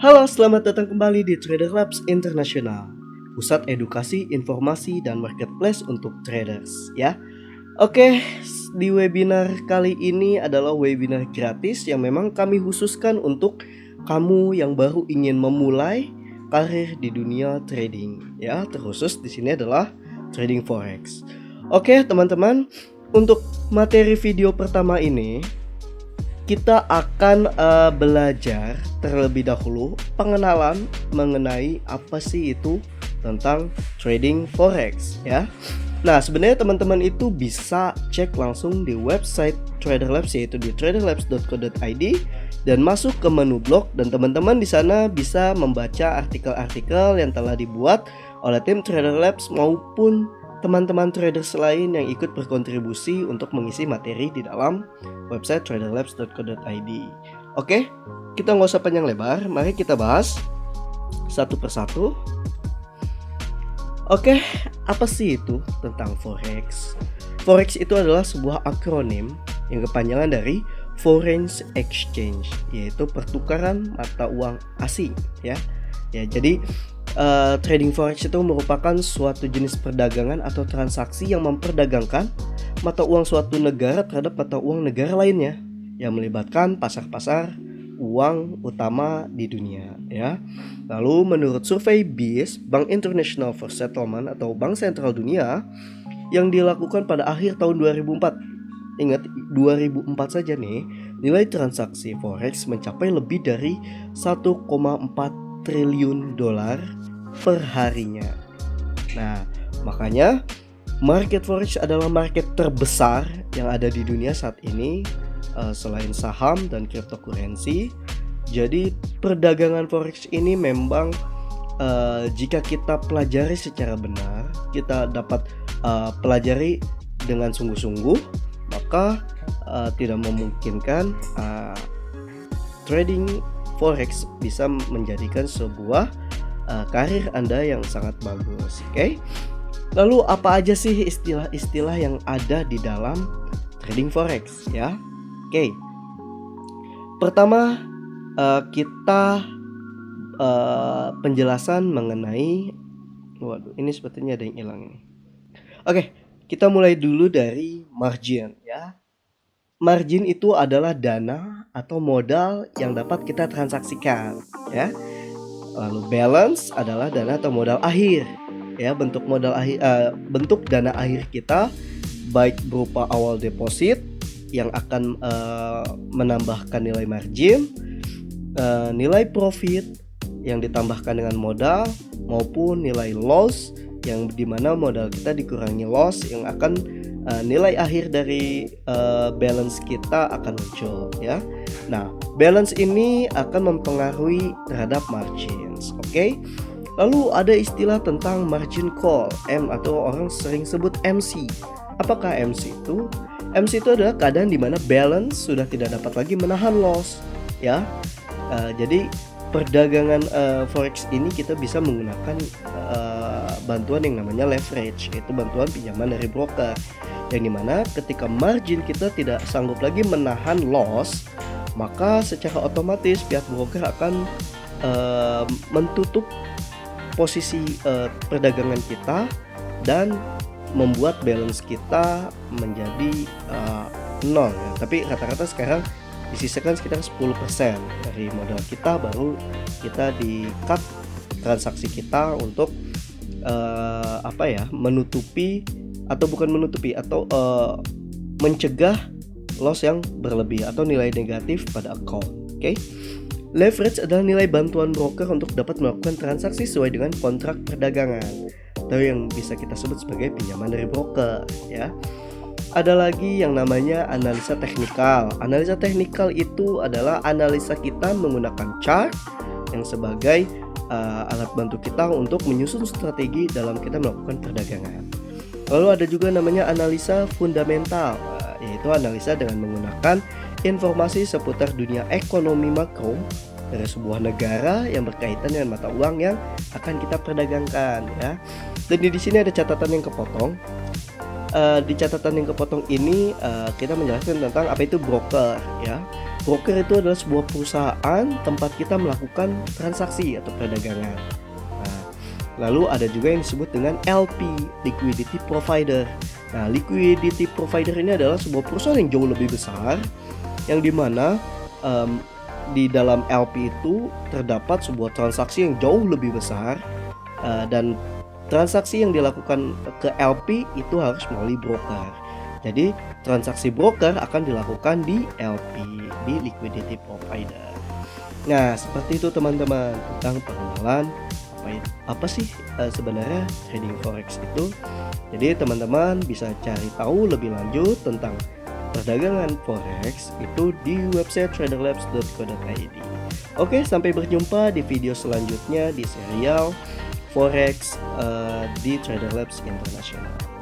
Halo, selamat datang kembali di Trader Labs International, pusat edukasi, informasi, dan marketplace untuk traders ya. Oke, di webinar kali ini adalah webinar gratis yang memang kami khususkan untuk kamu yang baru ingin memulai karir di dunia trading ya. Terkhusus di sini adalah trading forex. Oke, teman-teman, untuk materi video pertama ini kita akan belajar terlebih dahulu pengenalan mengenai apa sih itu tentang trading forex ya. Nah, sebenarnya teman-teman itu bisa cek langsung di website Trader Labs, yaitu di traderlabs.co.id, dan masuk ke menu blog, dan teman-teman di sana bisa membaca artikel-artikel yang telah dibuat oleh tim Trader Labs maupun teman-teman traders lain yang ikut berkontribusi untuk mengisi materi di dalam website traderlabs.co.id. Oke, kita nggak usah panjang lebar, mari kita bahas satu persatu. Oke, apa sih itu tentang forex? Forex itu adalah sebuah akronim yang kepanjangan dari Foreign Exchange, yaitu pertukaran mata uang asing ya. Jadi trading forex itu merupakan suatu jenis perdagangan atau transaksi yang memperdagangkan mata uang suatu negara terhadap mata uang negara lainnya yang melibatkan pasar-pasar uang utama di dunia ya. Lalu menurut survei BIS, Bank International for Settlement atau Bank Sentral Dunia, yang dilakukan pada akhir tahun 2004. Ingat, 2004 saja nih, nilai transaksi forex mencapai lebih dari 1,4 triliun dolar per harinya. Nah, makanya market forex adalah market terbesar yang ada di dunia saat ini selain saham dan cryptocurrency. Jadi perdagangan forex ini memang jika kita pelajari secara benar, kita dapat pelajari dengan sungguh-sungguh, maka tidak memungkinkan trading forex bisa menjadikan sebuah karir Anda yang sangat bagus. Oke. Lalu apa aja sih istilah-istilah yang ada di dalam trading forex ya? Oke. Pertama kita penjelasan mengenai ini sepertinya ada yang hilang ini. Oke, kita mulai dulu dari margin ya. Margin itu adalah dana atau modal yang dapat kita transaksikan ya. Lalu balance adalah dana atau modal akhir ya. Bentuk dana akhir kita baik berupa awal deposit yang akan menambahkan nilai margin, nilai profit yang ditambahkan dengan modal, maupun nilai loss yang dimana modal kita dikurangi loss yang akan nilai akhir dari balance kita akan muncul ya. Nah, balance ini akan mempengaruhi terhadap margins. Oke. Lalu ada istilah tentang margin call, atau orang sering sebut MC. Apakah MC itu? MC itu adalah keadaan di mana balance sudah tidak dapat lagi menahan loss ya. Jadi perdagangan forex ini kita bisa menggunakan bantuan yang namanya leverage, yaitu bantuan pinjaman dari broker, yang dimana ketika margin kita tidak sanggup lagi menahan loss, maka secara otomatis pihak broker akan menutup posisi perdagangan kita dan membuat balance kita menjadi nol ya. Tapi rata-rata sekarang disisakan sekitar 10% dari modal kita, baru kita di cut transaksi kita untuk mencegah loss yang berlebih atau nilai negatif pada account. Oke. Leverage adalah nilai bantuan broker untuk dapat melakukan transaksi sesuai dengan kontrak perdagangan, atau yang bisa kita sebut sebagai pinjaman dari broker ya. Ada lagi yang namanya analisa teknikal. Analisa teknikal itu adalah analisa kita menggunakan chart yang sebagai alat bantu kita untuk menyusun strategi dalam kita melakukan perdagangan. Lalu ada juga namanya analisa fundamental, yaitu analisa dengan menggunakan informasi seputar dunia ekonomi makro dari sebuah negara yang berkaitan dengan mata uang yang akan kita perdagangkan ya. Dan di sini ada catatan yang kepotong. di catatan yang kepotong ini kita menjelaskan tentang apa itu broker ya. Broker itu adalah sebuah perusahaan tempat kita melakukan transaksi atau perdagangan. Nah, lalu ada juga yang disebut dengan LP, liquidity provider. Nah, liquidity provider ini adalah sebuah perusahaan yang jauh lebih besar, yang dimana di dalam LP itu terdapat sebuah transaksi yang jauh lebih besar, dan transaksi yang dilakukan ke LP itu harus melalui broker. Jadi transaksi broker akan dilakukan di LP, di liquidity provider. Nah, seperti itu teman-teman tentang pengenalan apa sih sebenarnya trading forex itu. Jadi teman-teman bisa cari tahu lebih lanjut tentang perdagangan forex itu di website traderlabs.co.id. Oke, sampai berjumpa di video selanjutnya di serial forex di Trader Labs International.